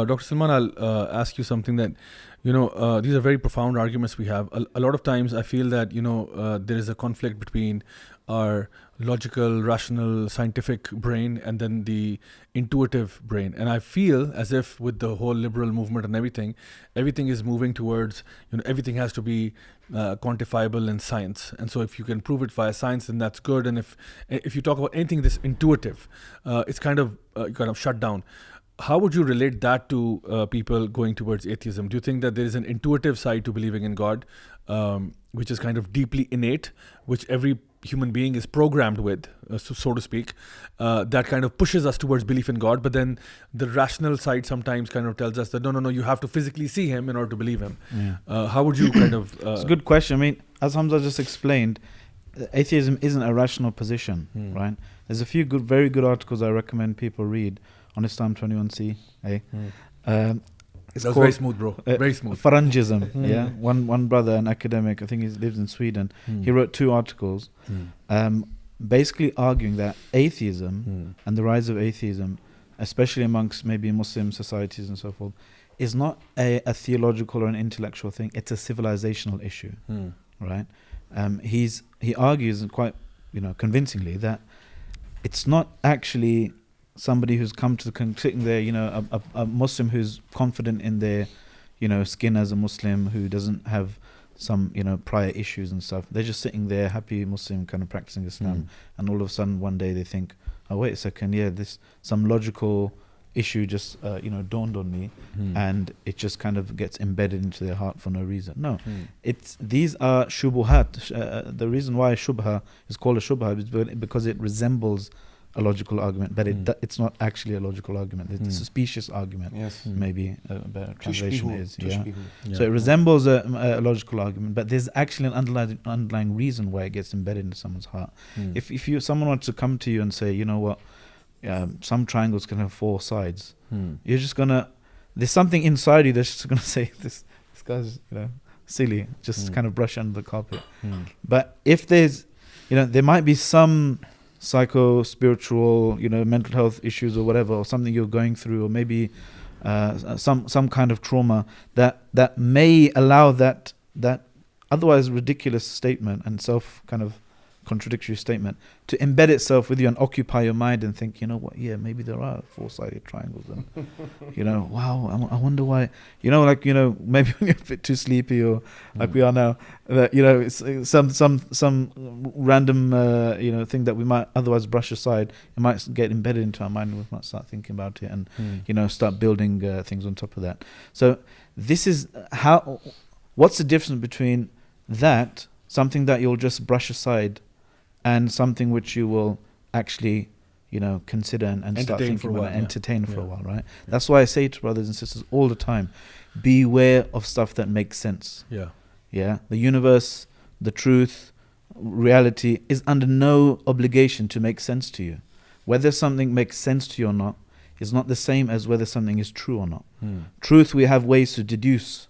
Dr. Salman, I'll ask you something that, these are very profound arguments we have. A lot of times I feel that, there is a conflict between our logical, rational, scientific brain and then the intuitive brain. And I feel as if with the whole liberal movement and everything is moving towards, everything has to be quantifiable in science. And so if you can prove it via science, then that's good. And if you talk about anything this intuitive, it's kind of shut down. How would you relate that to people going towards atheism? Do you think that there is an intuitive side to believing in God, which is kind of deeply innate, which every human being is programmed with, so to speak, that kind of pushes us towards belief in God, but then the rational side sometimes kind of tells us that no, you have to physically see him in order to believe him. Yeah. How would you kind of... It's a good question. I mean, as Hamza just explained, atheism isn't a rational position, right? There's a few very good articles I recommend people read on Islam 21C. It's very smooth, bro. Very smooth. Farangism. Yeah. One brother, an academic, I think he lives in Sweden. He wrote 2 articles, basically arguing that atheism and the rise of atheism, especially amongst maybe Muslim societies and so forth, is not a theological or an intellectual thing. It's a civilizational issue, right? He argues quite, convincingly that it's not actually somebody who's come to sitting there, a Muslim who's confident in their, skin as a Muslim, who doesn't have some, prior issues and stuff. They're just sitting there, happy Muslim, kind of practicing Islam, and all of a sudden one day they think, oh wait a second, this some logical issue just dawned on me, and it just kind of gets embedded into their heart for no reason. No, these are shubuhat. The reason why shubha is called a shubha is because it resembles a logical argument, but it's not actually a logical argument. It's a specious argument. Yes. Maybe a better translation is. Yeah. So it resembles a logical argument, but there's actually an underlying reason why it gets embedded into someone's heart. If someone wants to come to you and say, you know what, some triangles can have 4 sides, you're just gonna, there's something inside you that's just gonna say this guy's silly, just kind of brush under the carpet. But if there's, there might be some psycho-spiritual, mental health issues or whatever, or something you're going through, or maybe some kind of trauma that may allow that otherwise ridiculous statement and self kind of contradictory statement to embed itself with you and occupy your mind and think, maybe there are 4-sided triangles, and wow, I wonder why, maybe when you're a bit too sleepy, or like we are now, that it's some random thing that we might otherwise brush aside, it might get embedded into our mind, and we might start thinking about it, and start building things on top of that. So this is what's the difference between that, something that you'll just brush aside, and something which you will actually, consider and start thinking about, entertain for a while, right? That's why I say to brothers and sisters all the time, beware of stuff that makes sense. Yeah. The universe, the truth, reality is under no obligation to make sense to you. Whether something makes sense to you or not is not the same as whether something is true or not. Truth, we have ways to deduce.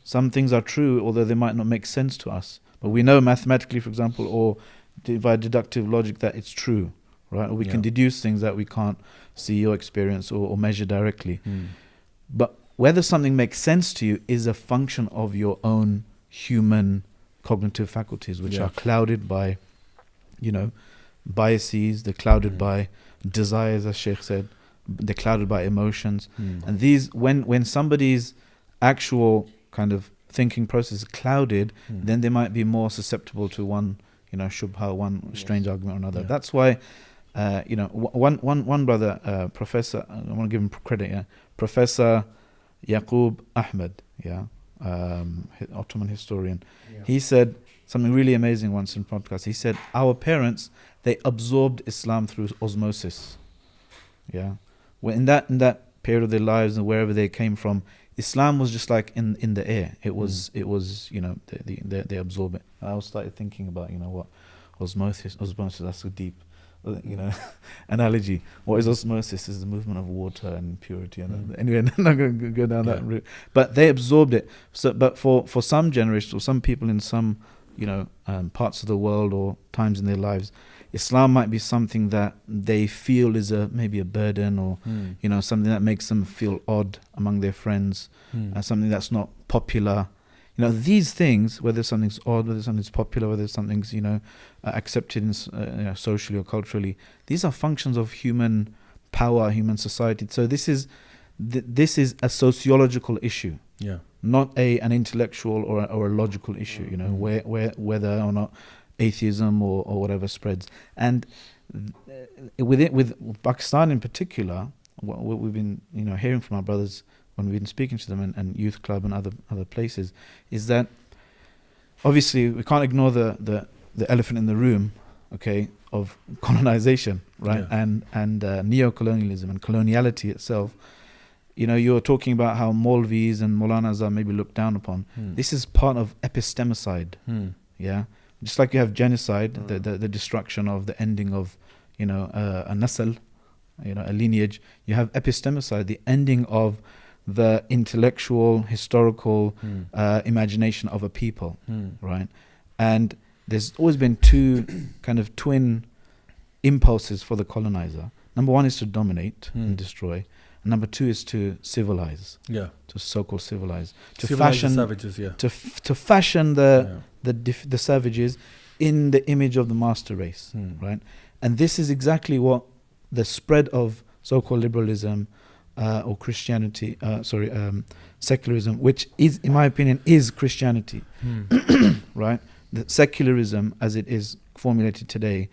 Some things are true, although they might not make sense to us. But we know mathematically, for example, or via deductive logic, that it's true, right? Or we can deduce things that we can't see or experience or measure directly. But whether something makes sense to you is a function of your own human cognitive faculties, which are clouded by, biases. They're clouded by desires, as Sheikh said. They're clouded by emotions. And these, when somebody's actual kind of thinking process is clouded, then they might be more susceptible to one shubha, one strange argument or another. That's why, one brother, Professor, I want to give him credit, Professor Yaqub Ahmed, Ottoman historian. He said something really amazing once in podcast. He said, our parents, they absorbed Islam through osmosis. When in that period of their lives and wherever they came from, Islam was just like in the air. It was they absorb it. I started thinking about what osmosis. That's a deep analogy. What is osmosis? Is the movement of water and purity. And anyway, I'm not going to go down that route. But they absorbed it. So, but for some generations or some people in some parts of the world or times in their lives, Islam might be something that they feel is maybe a burden, or something that makes them feel odd among their friends, something that's not popular. These things, whether something's odd, whether something's popular, whether something's accepted socially or culturally, these are functions of human power, human society. So this is a sociological issue, not an intellectual or a logical issue. Whether or not atheism or whatever spreads. And with Pakistan in particular, what we've been hearing from our brothers when we've been speaking to them, and Youth Club and other places, is that obviously we can't ignore the elephant in the room, okay, of colonization, right? And neo-colonialism and coloniality itself. You're talking about how Maulvis and Maulanas are maybe looked down upon. This is part of epistemicide. Just like you have genocide, the destruction of the ending of a nasl, a lineage. You have epistemicide, the ending of the intellectual, historical imagination of a people, right? And there's always been two kind of twin impulses for the colonizer. Number one is to dominate and destroy. And number two is to civilize. To so-called civilize. To civilize fashion the savages, to fashion the savages in the image of the master race, right? And this is exactly what the spread of so-called liberalism or Christianity, secularism, which is, in my opinion, is Christianity, right? The secularism, as it is formulated today,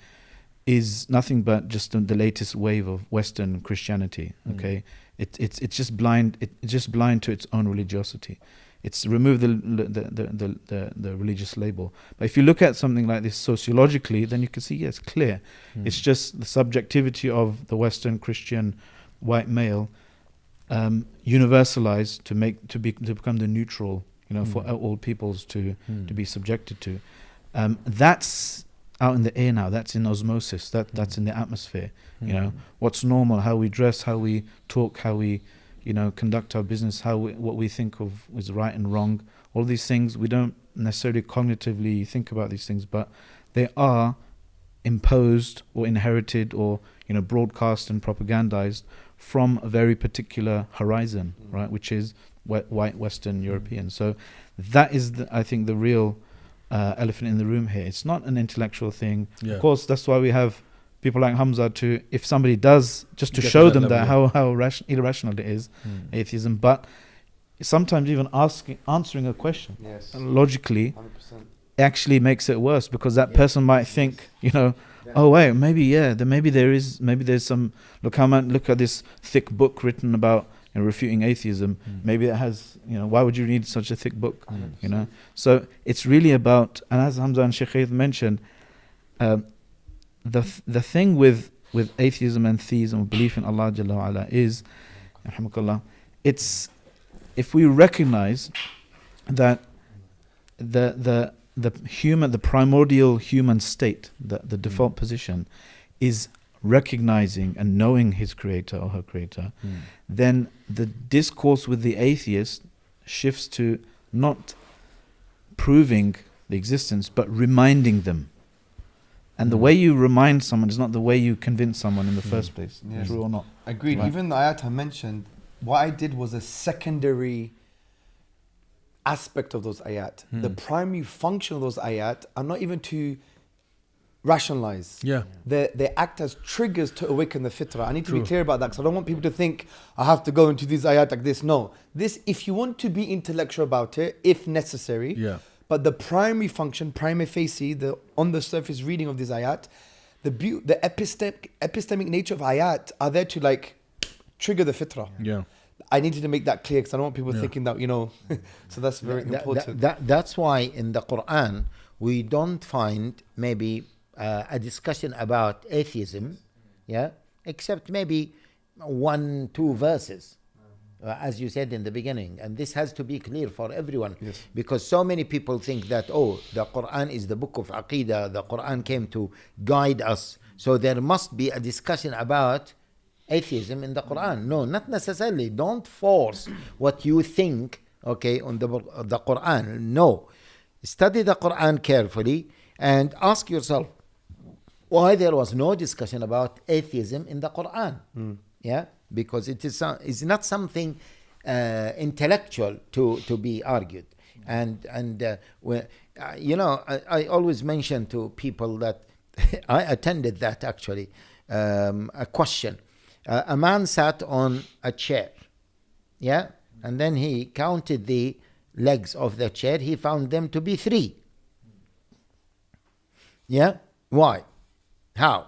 is nothing but just the latest wave of Western Christianity. Okay, it's just blind. It's just blind to its own religiosity. It's remove the religious label. But if you look at something like this sociologically, then you can see, yes, clear. It's just the subjectivity of the Western Christian white male universalized to become the neutral, for all peoples to be subjected to. That's out in the air now. That's in osmosis. That's in the atmosphere. What's normal, how we dress, how we talk, how we conduct our business, what we think of is right and wrong. All these things, we don't necessarily cognitively think about these things, but they are imposed or inherited or broadcast and propagandized from a very particular horizon, right, which is white Western European. So that is, I think, the real elephant in the room here. It's not an intellectual thing. Of course, that's why we have people like Hamza if somebody does, just to show them that how irrational it is, atheism. But sometimes even answering a question logically 100%. Actually makes it worse, because that person might think, oh wait, maybe there's some, look at this thick book written about refuting atheism. Maybe it has, why would you read such a thick book? So it's really about, and as Hamza and Sheikh mentioned, the thing with atheism and theism, belief in Allah Jalla wa Ala, is, it's, if we recognize that the primordial human state, the default position, is recognizing and knowing his creator or her creator, then the discourse with the atheist shifts to not proving the existence, but reminding them. And the way you remind someone is not the way you convince someone in the first place. True or not? Agreed. Right. Even the ayat I mentioned, what I did was a secondary aspect of those ayat. The primary function of those ayat are not even to rationalize. They act as triggers to awaken the fitrah. I need to be clear about that, because I don't want people to think I have to go into these ayat like this. No. This, if you want to be intellectual about it, if necessary. But the primary function, prima facie, the on the surface reading of these ayat, the epistemic nature of ayat are there to trigger the fitrah. I needed to make that clear, because I don't want people thinking that, so that's very important. That's why in the Quran we don't find maybe a discussion about atheism, except maybe 1-2 verses, as you said in the beginning. And this has to be clear for everyone, because so many people think that, the Quran is the book of Aqidah, the Quran came to guide us, so there must be a discussion about atheism in the Quran. No, not necessarily. Don't force what you think, on the Quran. No. Study the Quran carefully and ask yourself, why there was no discussion about atheism in the Quran. Yeah, because it's not something intellectual to be argued. I always mention to people that I attended that actually, a question. A man sat on a chair, yeah, and then he counted the legs of the chair. He found them to be 3. Yeah, why? How?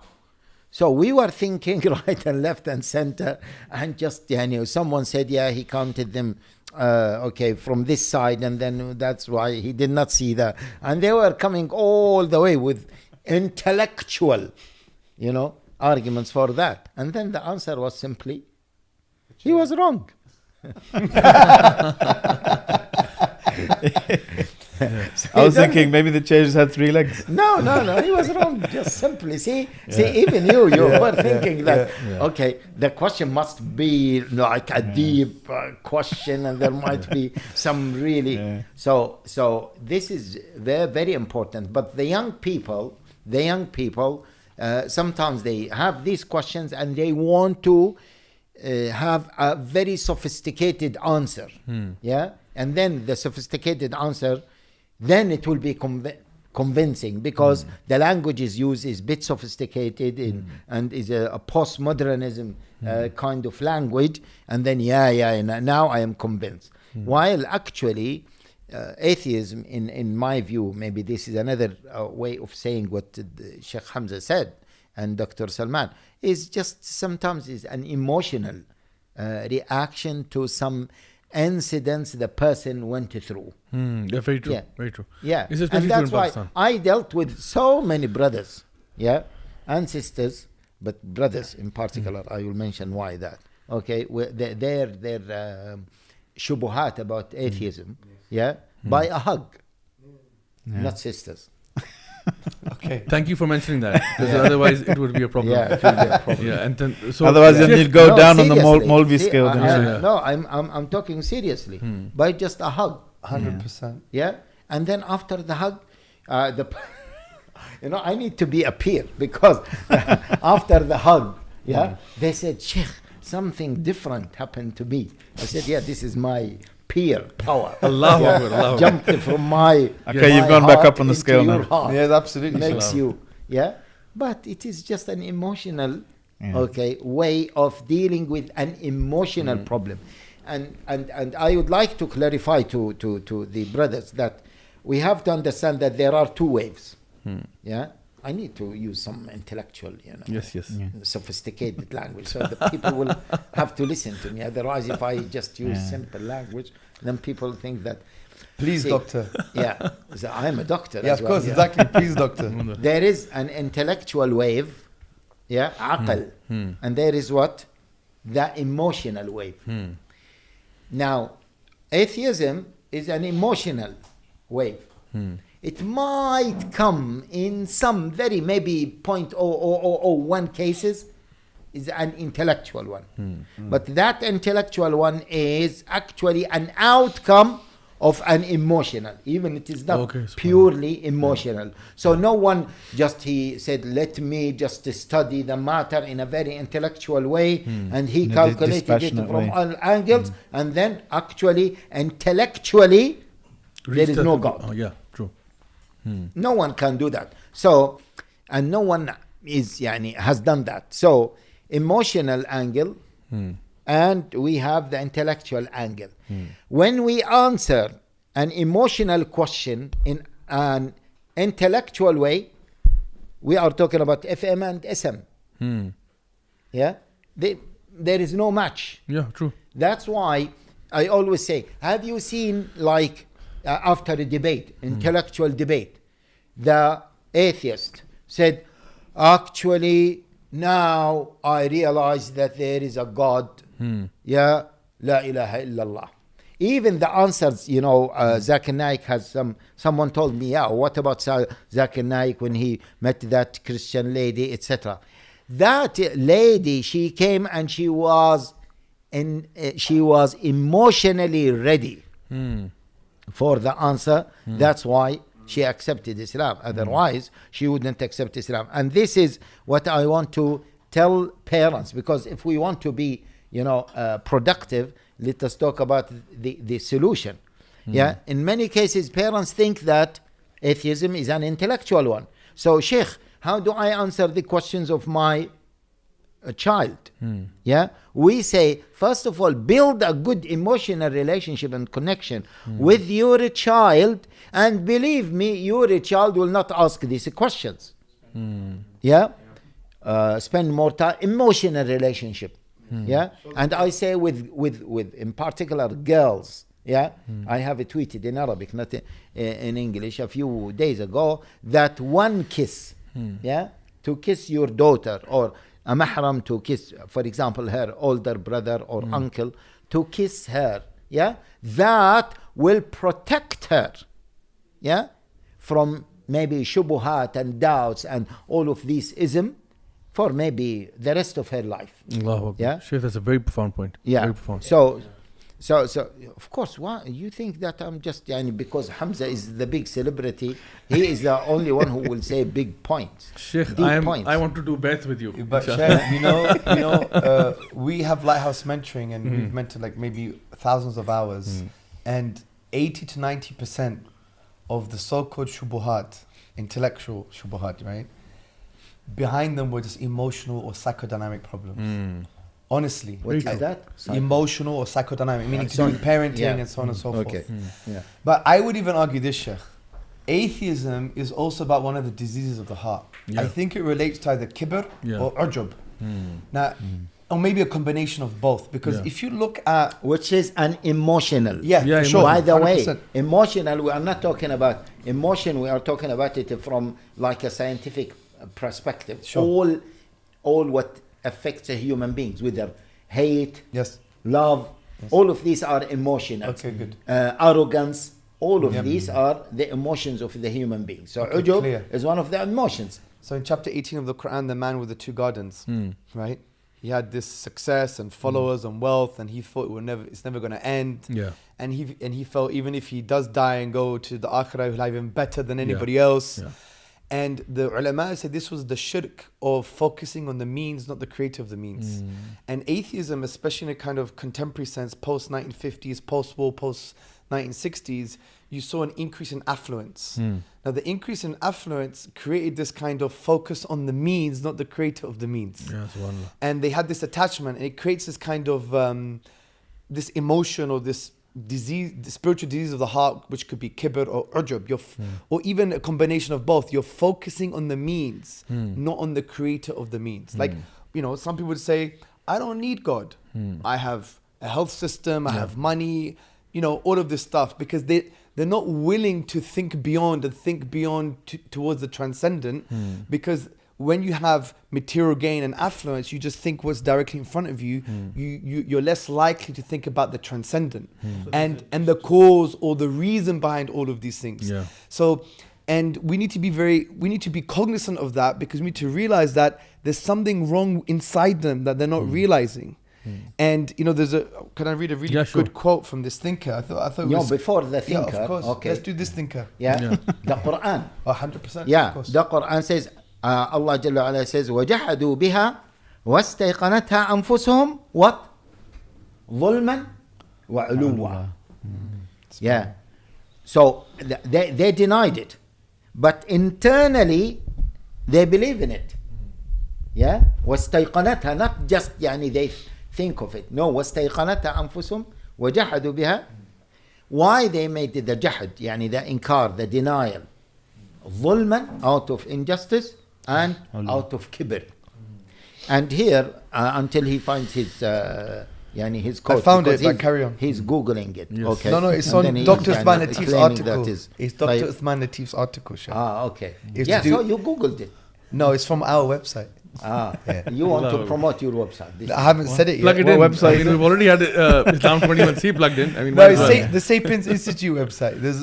So we were thinking right and left and center, and just someone said, yeah, he counted them from this side, and then that's why he did not see that. And they were coming all the way with intellectual, arguments for that. And then the answer was simply, he was wrong. I was thinking maybe the chair just had 3 legs. No, he was wrong. Just simply, see, even you were thinking that, okay, the question must be like a deep question, and there might be some really. Yeah. So this is very, very important. But the young people, sometimes they have these questions and they want to have a very sophisticated answer. Yeah, and then the sophisticated answer, then it will be convincing, because the language is used is a bit sophisticated and is a postmodernism kind of language, and then now I am convinced. While actually atheism, in my view, maybe this is another way of saying what Sheikh Hamza said and Dr. Salman, is just sometimes is an emotional reaction to some incidents the person went through. Yeah, very true. Very true. Yeah, and that's why I dealt with so many brothers, and sisters, but brothers in particular. I will mention why that. Okay, their shubuhat about atheism, by a hug, not sisters. Okay. Thank you for mentioning that, because otherwise it would be a problem. And then, otherwise you'll go down on the Molvi scale. No, I'm talking seriously. By just a hug, 100%. Yeah, and then after the hug, I need to be a peer, because after the hug, they said, Sheikh, something different happened to me. I said, this is my peer power. Allah jumped from my you've gone back up on the scale now. Yes, absolutely. Makes you, but it is just an emotional, way of dealing with an emotional problem, and I would like to clarify to the brothers that we have to understand that there are 2 waves. I need to use some intellectual, sophisticated language, so the people will have to listen to me. Otherwise, if I just use simple language, then people think that. Please, doctor. So I'm a doctor. Of course, exactly. Please, doctor. There is an intellectual wave, aql, and there is what? The emotional wave. Now, atheism is an emotional wave. It might come in some very maybe 0.0001 cases is an intellectual one. But that intellectual one is actually an outcome of an emotional, even it is not purely emotional. So no one he said, let me just study the matter in a very intellectual way, and he calculated it from all angles, and then actually intellectually there is no God. True. No one can do that. So, and no one has done that. So, emotional angle, and we have the intellectual angle. When we answer an emotional question in an intellectual way, we are talking about FM and SM. There is no match. True. That's why I always say, have you seen after a debate, intellectual debate, the atheist said, actually, now I realize that there is a God. La ilaha illallah. Even the answers, Zakir Naik has someone told me, what about Zakir Naik when he met that Christian lady, etc. That lady, she came and she was emotionally ready for the answer. That's why she accepted Islam. Otherwise, she wouldn't accept Islam. And this is what I want to tell parents, because if we want to be, productive, let us talk about the solution. Yeah, in many cases, parents think that atheism is an intellectual one. So, Sheikh, how do I answer the questions of my child? Yeah, we say, first of all, build a good emotional relationship and connection with your child, and believe me, your child will not ask these questions. Yeah, spend more time, emotional relationship. Yeah, and I say with in particular girls. Yeah, I have tweeted in Arabic, not in English, a few days ago, that one kiss, to kiss your daughter, or a mahram to kiss, for example, her older brother or uncle, to kiss her, that will protect her, from maybe shubuhat and doubts and all of these ism for maybe the rest of her life. Allahu Akbar. Sheikh, that's a very profound point. Yeah. Very profound. So of course, why you think that I'm just because Hamza is the big celebrity, he is the only one who will say big points. Sheikh, I want to do beth with you. But Sheikh, we have Lighthouse mentoring, and we've mentored like maybe thousands of hours, and 80 to 90% of the so-called shubuhat, intellectual shubuhat, right? Behind them were just emotional or psychodynamic problems. Honestly, what is that? Emotional or psychodynamic, meaning to do with parenting and so on and so forth. Yeah. But I would even argue this, Sheikh. Atheism is also about one of the diseases of the heart. Yeah. I think it relates to either kibr or ujub. Now, or maybe a combination of both. Because if you look at... Which is an emotional. Yeah, sure. By the 100%. Way, emotional, we are not talking about emotion, we are talking about it from like a scientific perspective. Sure. All what affects human beings, whether hate, love, Yes. all of these are emotional. Okay, good. Arrogance, all of these are the emotions of the human being. So ujub is one of the emotions. So in chapter 18 of the Quran, the man with the two gardens, right? He had this success and followers and wealth, and he thought it's never going to end. Yeah. And he felt even if he does die and go to the akhirah, he'll have even better than anybody else. Yeah. And the ulama said this was the shirk of focusing on the means, not the creator of the means. And atheism, especially in a kind of contemporary sense, post-1950s, post-war, post-1960s, you saw an increase in affluence. Now the increase in affluence created this kind of focus on the means, not the creator of the means. Yeah, and they had this attachment, and it creates this kind of this emotion or this disease, the spiritual disease of the heart, which could be kibr or ujub, or even a combination of both. You're focusing on the means, not on the creator of the means. Like, some people would say, I don't need God. I have a health system, I have money, all of this stuff, because they're not willing to think beyond and think beyond towards the transcendent, because when you have material gain and affluence, you just think what's directly in front of you. You're less likely to think about the transcendent and the cause or the reason behind all of these things. Yeah. So, and we need to be cognizant of that, because we need to realize that there's something wrong inside them that they're not realizing. And can I read a really good quote from this thinker? I thought it was, before the thinker. Yeah, of course. Okay. Let's do this thinker. The Quran. 100%. Yeah, of course. the Quran says, Allah Jalla wa Ala says, وَجَحَدُوا بِهَا وَاسْتَيْقَنَتْهَا أَنفُسُهُم what? ظُلْمًا وَعُلُوًّا. Yeah. So they denied it, but internally they believe in it. Yeah. وَاسْتَيْقَنَتْهَا, not just they think of it. No, وَاسْتَيْقَنَتْهَا أَنفُسُهُم وَجَحَدُوا بِهَا. Why they made it the jahad, the inkar, the denial. ظُلْمًا, out of injustice, and out of kibr. And here, until he finds his quote. I found it, but carry on. He's Googling it. Yes. Okay. No, it's on Dr. Uthman Latif's article. It's Dr. Uthman Latif's article, Sheikh. Okay. Yeah, so you Googled it. No, it's from our website. You want to promote your website. I haven't said it yet. Plug it in. Website. We've already had Islam 21C plugged in. No, it's the Sapiens Institute website. There's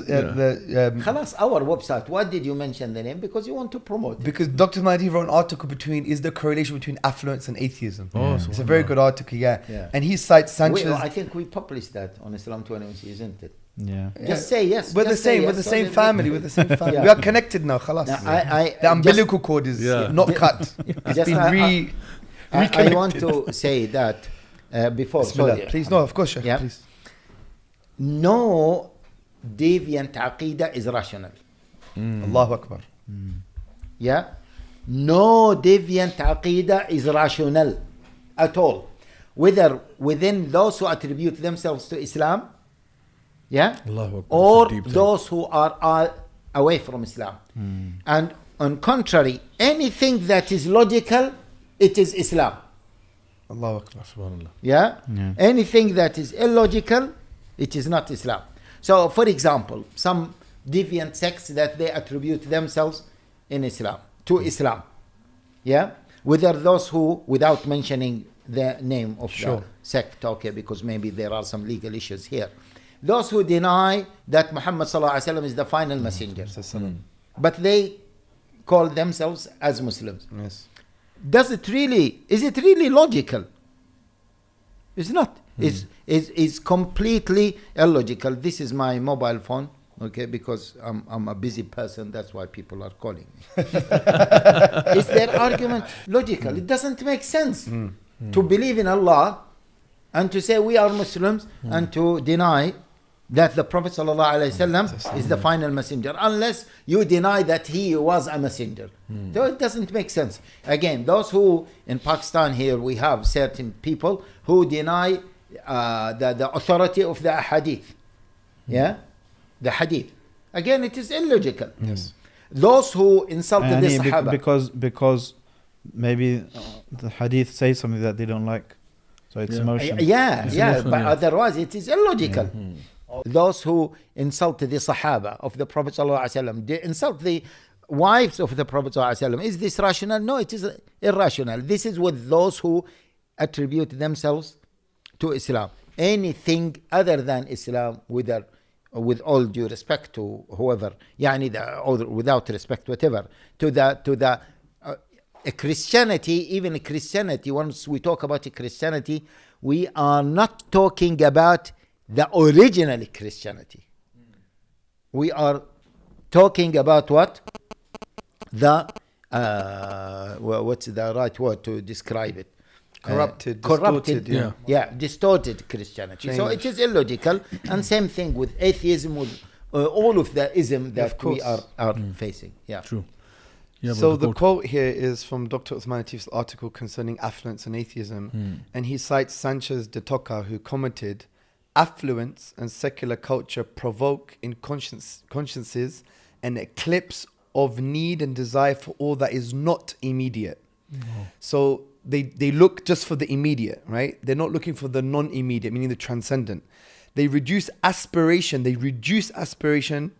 Khalas, our website. Why did you mention the name? Because you want to promote it. Because Dr. Mahdi wrote an article is the correlation between affluence and atheism. Oh, it's a very good article, yeah. And he cites Sanchez. I think we published that on Islam 21C, isn't it? Yeah. Just say yes. We're the Just say same. We're yes. the same family. We're the same family. Yeah. We are connected now. Khalas. Now, The umbilical cord is not cut. It's Just been I want to say that before. Bismillah. Sorry. Please, no, of course, Sheikh. Yeah. Please. No deviant aqidah is rational. Allahu Akbar. Yeah. No deviant aqidah is rational at all. Whether within those who attribute themselves to Islam, yeah, Allahu Akbar. or Deep thing. those who are away from Islam. And on contrary, anything that is logical, it is Islam. Allahu Akbar. Subhanallah. Yeah? Yeah. Anything that is illogical, it is not Islam. So, for example, some deviant sects that they attribute themselves in Islam, to Islam. Yeah? Whether those who, without mentioning the name of the sect, okay, because maybe there are some legal issues here. Those who deny that Muhammad sallallahu alaihi wasallam is the final messenger, but they call themselves as Muslims. Yes. Is it really logical? It's not. It's completely illogical. This is my mobile phone, okay, because I'm a busy person, that's why people are calling me. Is their argument logical? It doesn't make sense to believe in Allah and to say we are Muslims and to deny that the Prophet ﷺ is the final messenger, unless you deny that he was a messenger. So it doesn't make sense. Again, those who, in Pakistan here, we have certain people who deny the authority of the hadith. Yeah? The hadith. Again, it is illogical. Yes. Those who insulted the And Sahaba. because maybe the hadith says something that they don't like. So it's emotional. Yeah, It's yeah, emotional, but yeah. otherwise it is illogical. Those who insulted the Sahaba of the Prophet ﷺ, they insult the wives of the Prophet ﷺ. Is this rational? No, it is irrational. This is with those who attribute themselves to Islam. Anything other than Islam, whether with all due respect to whoever, or without respect, whatever, to the Christianity, even Christianity, once we talk about Christianity, we are not talking about the original Christianity. We are talking about what? What's the right word to describe it? Corrupted, corrupted, distorted, distorted Christianity. So it is illogical, and same thing with atheism, with all of the ism that we are facing. Yeah, True. Yeah, so but the quote here is from Dr. Uthman Latif's article concerning affluence and atheism, and he cites Sanchez de Toca, who commented, "Affluence and secular culture provoke in consciences an eclipse of need and desire for all that is not immediate." So they look just for the immediate, right? They're not looking for the non-immediate, meaning the transcendent. They reduce aspiration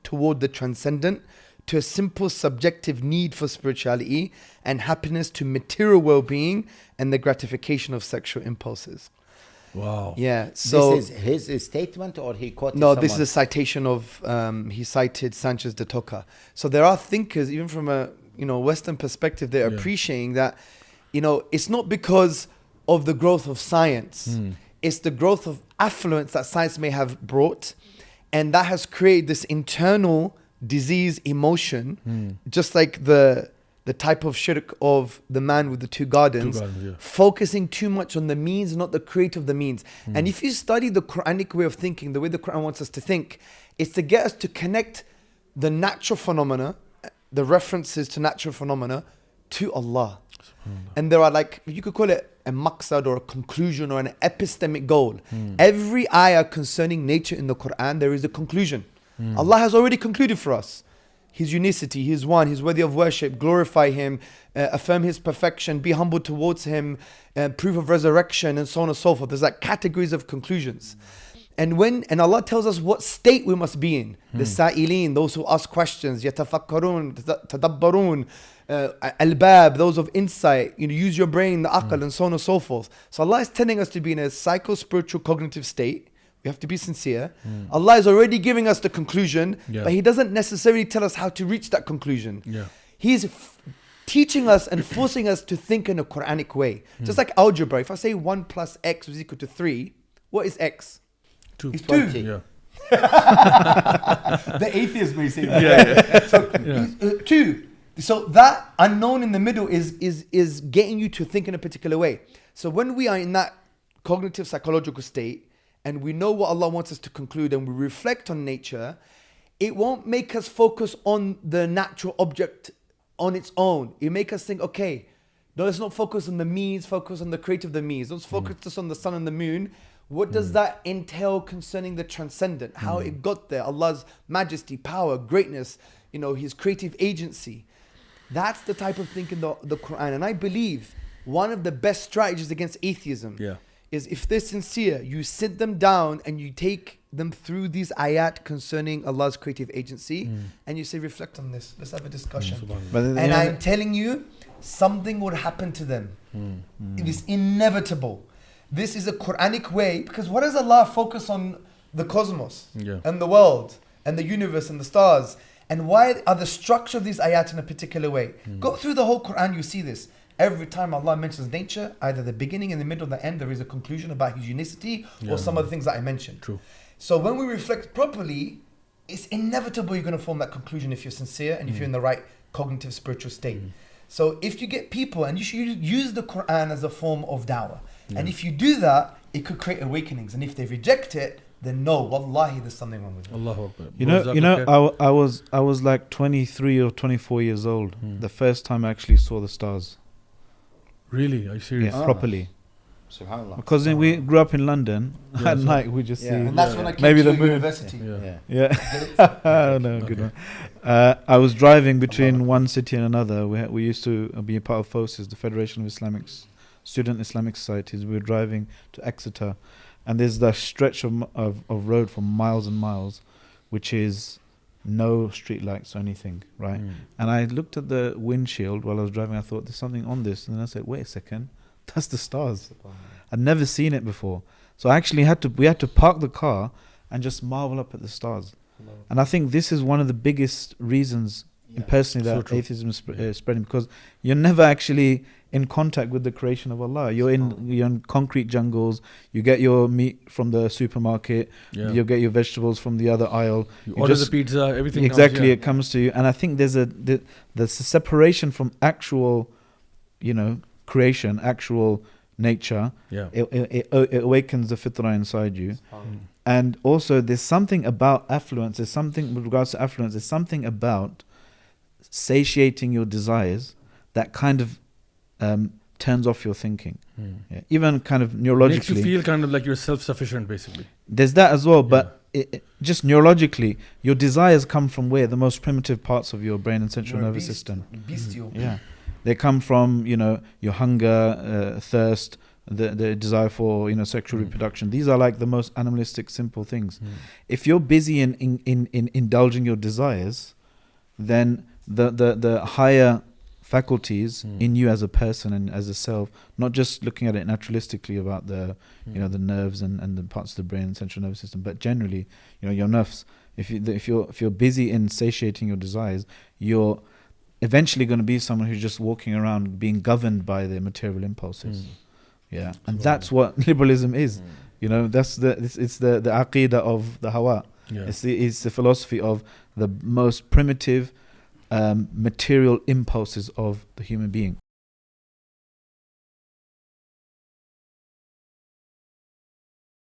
toward the transcendent to a simple subjective need for spirituality and happiness, to material well-being and the gratification of sexual impulses. Wow. Yeah. So this is his statement, or he quoted no, someone? this is a citation of he cited Sanchez de Toca. So there are thinkers, even from a Western perspective, they're appreciating that it's not because of the growth of science, it's the growth of affluence that science may have brought, and that has created this internal disease emotion, just like the type of shirk of the man with the two gardens, focusing too much on the means, not the creator of the means. And if you study the Quranic way of thinking, the way the Quran wants us to think, it's to get us to connect the natural phenomena, the references to natural phenomena, to Allah. And there are, you could call it a maqsad or a conclusion or an epistemic goal. Every ayah concerning nature in the Quran, there is a conclusion. Allah has already concluded for us His unicity, He's one, He's worthy of worship, glorify Him, affirm His perfection, be humble towards Him, proof of resurrection, and so on and so forth. There's categories of conclusions. And Allah tells us what state we must be in. The sa'ilin, those who ask questions, yatafakkarun, tadabbarun, albab, those of insight, use your brain, the aql, and so on and so forth. So Allah is telling us to be in a psycho-spiritual cognitive state. We have to be sincere. Allah is already giving us the conclusion, but He doesn't necessarily tell us how to reach that conclusion. He's teaching us and forcing us to think in a Quranic way. Just like algebra, if I say 1 plus x is equal to 3, what is x? 2. It's 20. 2. The atheist may say that. So, two. So that unknown in the middle is getting you to think in a particular way. So when we are in that cognitive psychological state and we know what Allah wants us to conclude and we reflect on nature, it won't make us focus on the natural object on its own. It make us think, okay, no, let's not focus on the means, focus on the creator of the means. Let's focus just on the sun and the moon. What does that entail concerning the transcendent? How it got there, Allah's majesty, power, greatness, His creative agency. That's the type of thinking the Quran. And I believe one of the best strategies against atheism is if they're sincere, you sit them down and you take them through these ayat concerning Allah's creative agency and you say, reflect on this. Let's have a discussion. And I'm telling you, something would happen to them. It is inevitable. This is a Quranic way, because what does Allah focus on? The cosmos and the world and the universe and the stars. And why are the structure of these ayat in a particular way? Go through the whole Quran, you see this. Every time Allah mentions nature, either the beginning, in the middle, the end, there is a conclusion about His unicity or some of the things that I mentioned. True. So when we reflect properly, it's inevitable you're going to form that conclusion if you're sincere and if you're in the right cognitive spiritual state. So if you get people, and you should use the Quran as a form of da'wah. And if you do that, it could create awakenings. And if they reject it, then no, wallahi, there's something wrong with it. Allahu Akbar. I was like 23 or 24 years old the first time I actually saw the stars. Really? Are you serious? Yeah, properly. SubhanAllah. Because we grew up in London. At night we just see. And that's when I came Maybe to the moon. university. Yeah. No, good one. I was driving between one city and another. We used to be a part of FOSIS, the Federation of Student Islamic Societies. We were driving to Exeter, and there's that stretch of road for miles and miles, which is no street lights or anything, right? And I looked at the windshield while I was driving. I thought, there's something on this, and then I said, wait a second, that's the stars. I'd never seen it before, so I actually we had to park the car and just marvel up at the stars. And I think this is one of the biggest reasons, personally, that atheism is spreading, because you're never actually in contact with the creation of Allah. You're in concrete jungles. You get your meat from the supermarket. You get your vegetables from the other aisle. You order the pizza. Everything. Exactly, it comes to you. And I think there's a separation from actual, creation, actual nature. It awakens the fitrah inside you. And also, there's something about affluence. There's something with regards to affluence. There's something about satiating your desires that kind of turns off your thinking. Even kind of neurologically. Makes you feel kind of like you're self-sufficient, basically. There's that as well, but just neurologically, your desires come from where? The most primitive parts of your brain and central nervous system. Bestial. Yeah. They come from, your hunger, thirst, the desire for, sexual reproduction. These are like the most animalistic, simple things. If you're busy in indulging your desires, then the higher faculties in you as a person and as a self, not just looking at it naturalistically about the the nerves and the parts of the brain and central nervous system, but generally, your nerves. If you're busy in satiating your desires, you're eventually going to be someone who's just walking around being governed by the material impulses. And that's what liberalism is. That's it's the aqidah of the hawa. It's the philosophy of the most primitive material impulses of the human being.